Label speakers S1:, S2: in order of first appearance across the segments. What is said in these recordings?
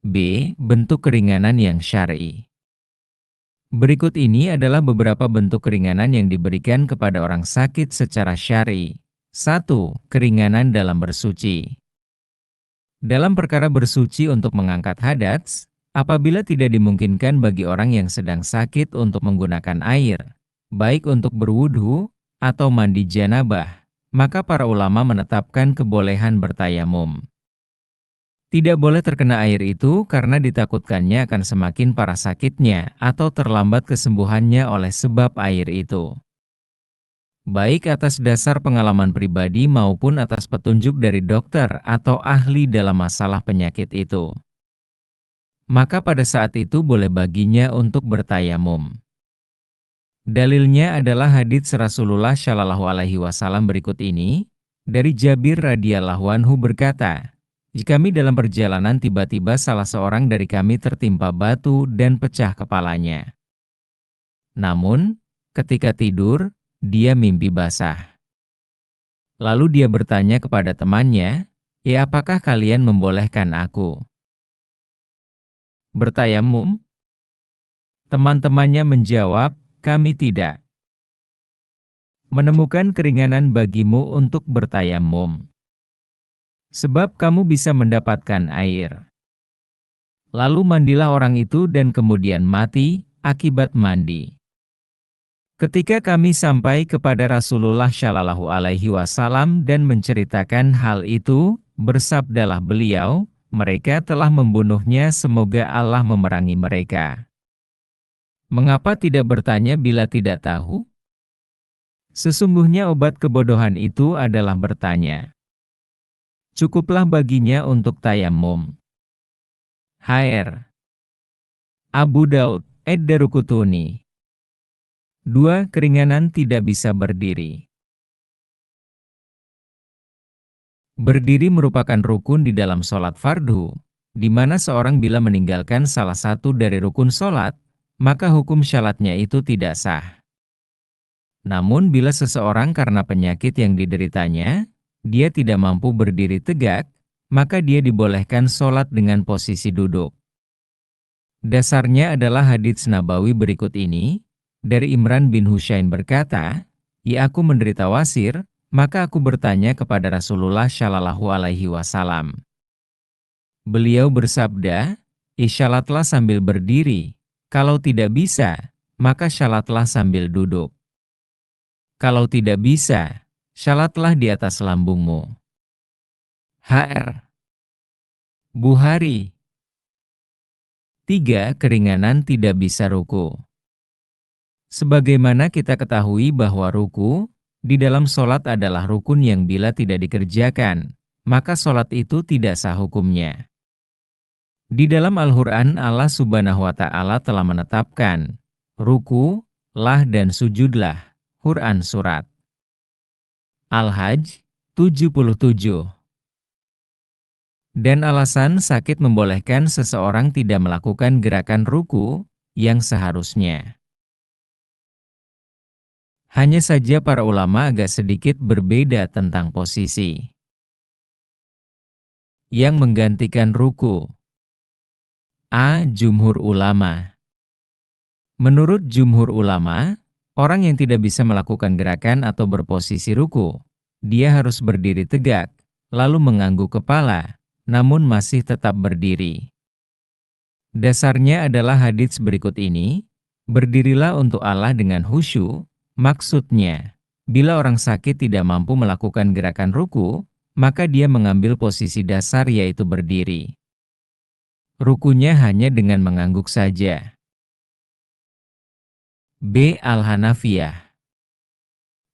S1: B. Bentuk keringanan yang syar'i. Berikut ini adalah beberapa bentuk keringanan yang diberikan kepada orang sakit secara syar'i. 1. Keringanan dalam bersuci. Dalam perkara bersuci untuk mengangkat hadats, apabila tidak dimungkinkan bagi orang yang sedang sakit untuk menggunakan air, baik untuk berwudhu atau mandi janabah, maka para ulama menetapkan kebolehan bertayamum. Tidak boleh terkena air itu karena ditakutkannya akan semakin parah sakitnya atau terlambat kesembuhannya oleh sebab air itu. Baik atas dasar pengalaman pribadi maupun atas petunjuk dari dokter atau ahli dalam masalah penyakit itu. Maka pada saat itu boleh baginya untuk bertayamum. Dalilnya adalah hadits Rasulullah Shallallahu Alaihi Wasallam berikut ini. Dari Jabir radhiyallahu anhu berkata, kami dalam perjalanan tiba-tiba salah seorang dari kami tertimpa batu dan pecah kepalanya. Namun, ketika tidur, dia mimpi basah. Lalu dia bertanya kepada temannya, apakah kalian membolehkan aku bertayamum? Teman-temannya menjawab, kami tidak. Menemukan keringanan bagimu untuk bertayamum. Sebab kamu bisa mendapatkan air. Lalu mandilah orang itu dan kemudian mati akibat mandi. Ketika kami sampai kepada Rasulullah Shallallahu Alaihi Wasallam dan menceritakan hal itu, bersabdalah beliau, mereka telah membunuhnya, semoga Allah memerangi mereka. Mengapa tidak bertanya bila tidak tahu? Sesungguhnya obat kebodohan itu adalah bertanya. Cukuplah baginya untuk tayamum. HR Abu Daud, Ad-Darukutuni. 2. Keringanan tidak bisa berdiri. Berdiri merupakan rukun di dalam sholat fardu, di mana seorang bila meninggalkan salah satu dari rukun sholat, maka hukum syalatnya itu tidak sah. Namun bila seseorang karena penyakit yang dideritanya, dia tidak mampu berdiri tegak, maka dia dibolehkan sholat dengan posisi duduk. Dasarnya adalah hadits Nabawi berikut ini, dari Imran bin Husain berkata, aku menderita wasir, maka aku bertanya kepada Rasulullah Shallallahu Alaihi Wasallam. Beliau bersabda, syalatlah sambil berdiri, kalau tidak bisa, maka syalatlah sambil duduk. Kalau tidak bisa, syalatlah di atas lambungmu. HR Bukhari. 3. Keringanan tidak bisa ruku. Sebagaimana kita ketahui bahwa ruku di dalam sholat adalah rukun yang bila tidak dikerjakan, maka sholat itu tidak sah hukumnya. Di dalam Al-Quran Allah Subhanahu wa Ta'ala telah menetapkan ruku, lah dan sujudlah. Quran Surat Al-Hajj 77. Dan alasan sakit membolehkan seseorang tidak melakukan gerakan ruku yang seharusnya. Hanya saja para ulama agak sedikit berbeda tentang posisi yang menggantikan ruku. A. Jumhur ulama. Menurut jumhur ulama, orang yang tidak bisa melakukan gerakan atau berposisi ruku, dia harus berdiri tegak, lalu mengangguk kepala, namun masih tetap berdiri. Dasarnya adalah hadits berikut ini, berdirilah untuk Allah dengan khusyuk, maksudnya, bila orang sakit tidak mampu melakukan gerakan ruku, maka dia mengambil posisi dasar yaitu berdiri. Rukunya hanya dengan mengangguk saja. B. Al-Hanafiyah.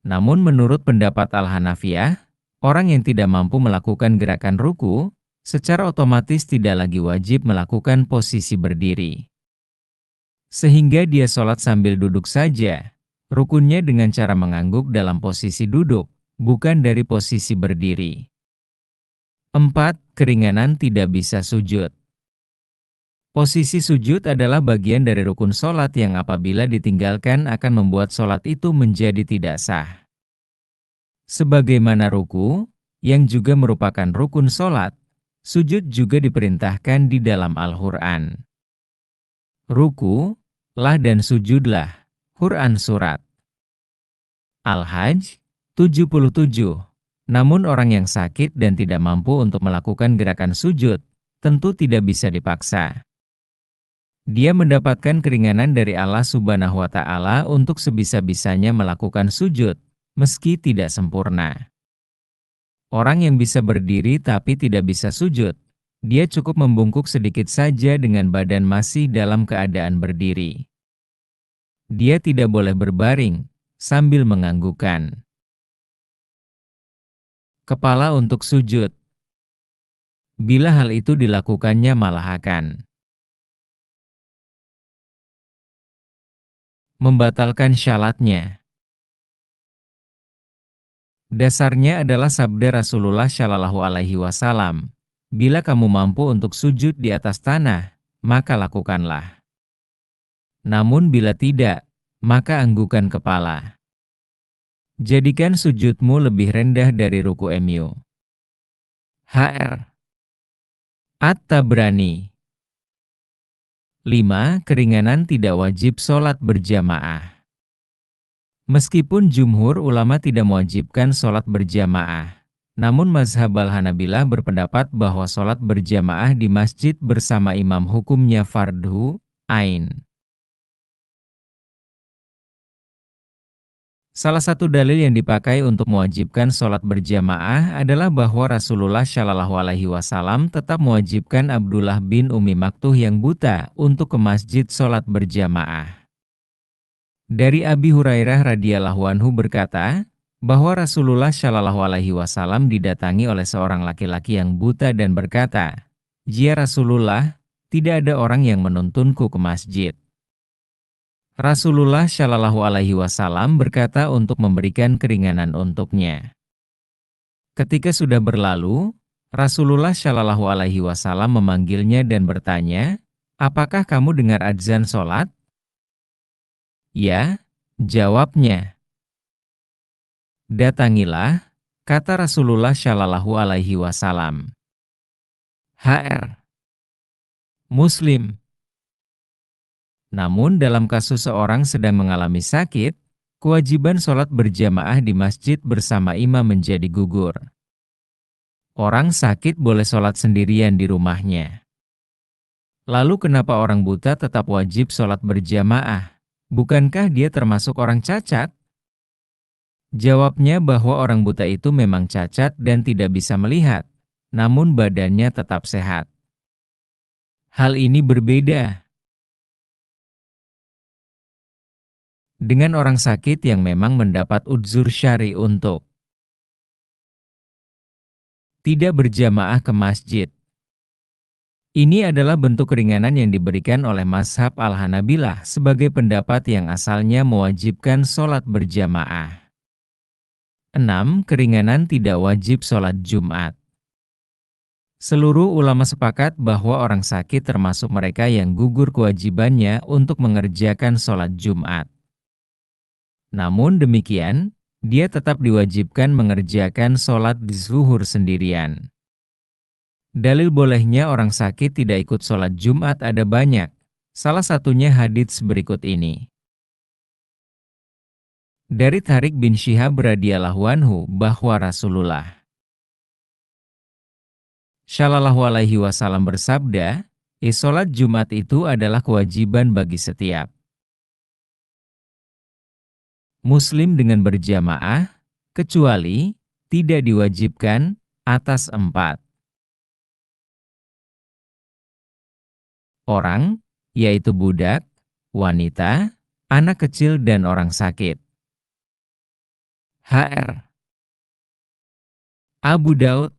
S1: Namun menurut pendapat Al-Hanafiyah, orang yang tidak mampu melakukan gerakan ruku, secara otomatis tidak lagi wajib melakukan posisi berdiri. Sehingga dia sholat sambil duduk saja, rukunnya dengan cara mengangguk dalam posisi duduk, bukan dari posisi berdiri. 4. Keringanan tidak bisa sujud. Posisi sujud adalah bagian dari rukun sholat yang apabila ditinggalkan akan membuat sholat itu menjadi tidak sah. Sebagaimana ruku, yang juga merupakan rukun sholat, Sujud juga diperintahkan di dalam Al-Quran. Ruku, lah dan sujudlah. Quran Surat Al-Hajj 77. Namun orang yang sakit dan tidak mampu untuk melakukan gerakan sujud, tentu tidak bisa dipaksa. Dia mendapatkan keringanan dari Allah Subhanahu wa Ta'ala untuk sebisa-bisanya melakukan sujud, meski tidak sempurna. Orang yang bisa berdiri tapi tidak bisa sujud, dia cukup membungkuk sedikit saja dengan badan masih dalam keadaan berdiri. Dia tidak boleh berbaring sambil menganggukkan kepala untuk sujud. Bila hal itu dilakukannya malah akan membatalkan syalatnya. Dasarnya adalah sabda Rasulullah Shallallahu Alaihi Wasallam, bila kamu mampu untuk sujud di atas tanah, maka lakukanlah. Namun bila tidak, maka anggukan kepala. Jadikan sujudmu lebih rendah dari ruku mu. Hr. At-Tabrani 5. Keringanan tidak wajib sholat berjamaah. Meskipun jumhur ulama tidak mewajibkan sholat berjamaah, namun mazhab Al-Hanabilah berpendapat bahwa sholat berjamaah di masjid bersama imam hukumnya fardhu ain. Salah satu dalil yang dipakai untuk mewajibkan sholat berjamaah adalah bahwa Rasulullah Shallallahu Alaihi Wasallam tetap mewajibkan Abdullah bin Umi Maktuh yang buta untuk ke masjid sholat berjamaah. Dari Abi Hurairah radhiyallahu anhu berkata, bahwa Rasulullah Shallallahu Alaihi Wasallam didatangi oleh seorang laki-laki yang buta dan berkata, "Ya Rasulullah, tidak ada orang yang menuntunku ke masjid." Rasulullah Shallallahu Alaihi Wasallam berkata untuk memberikan keringanan untuknya. Ketika sudah berlalu, Rasulullah Shallallahu Alaihi Wasallam memanggilnya dan bertanya, "Apakah kamu dengar adzan sholat?" "Ya," jawabnya. "Datangilah," kata Rasulullah Shallallahu Alaihi Wasallam. Hr. Muslim. Namun dalam kasus seorang sedang mengalami sakit, kewajiban sholat berjamaah di masjid bersama imam menjadi gugur. Orang sakit boleh sholat sendirian di rumahnya. Lalu kenapa orang buta tetap wajib sholat berjamaah? Bukankah dia termasuk orang cacat? Jawabnya bahwa orang buta itu memang cacat dan tidak bisa melihat, namun badannya tetap sehat. Hal ini berbeda dengan orang sakit yang memang mendapat udzur syar'i untuk tidak berjamaah ke masjid. Ini adalah bentuk keringanan yang diberikan oleh mazhab Al-Hanabilah sebagai pendapat yang asalnya mewajibkan sholat berjamaah. 6. Keringanan tidak wajib sholat Jumat. Seluruh ulama sepakat bahwa orang sakit termasuk mereka yang gugur kewajibannya untuk mengerjakan sholat Jumat. Namun demikian, dia tetap diwajibkan mengerjakan sholat di zuhur sendirian. Dalil bolehnya orang sakit tidak ikut sholat Jumat ada banyak. Salah satunya hadits berikut ini. Dari Tariq bin Syihab radhiyallahu anhu bahwa Rasulullah Shallallahu Alaihi Wasallam bersabda, sholat Jumat itu adalah kewajiban bagi setiap Muslim dengan berjamaah, kecuali tidak diwajibkan atas 4 orang, yaitu budak, wanita, anak kecil dan orang sakit. Hr. Abu Daud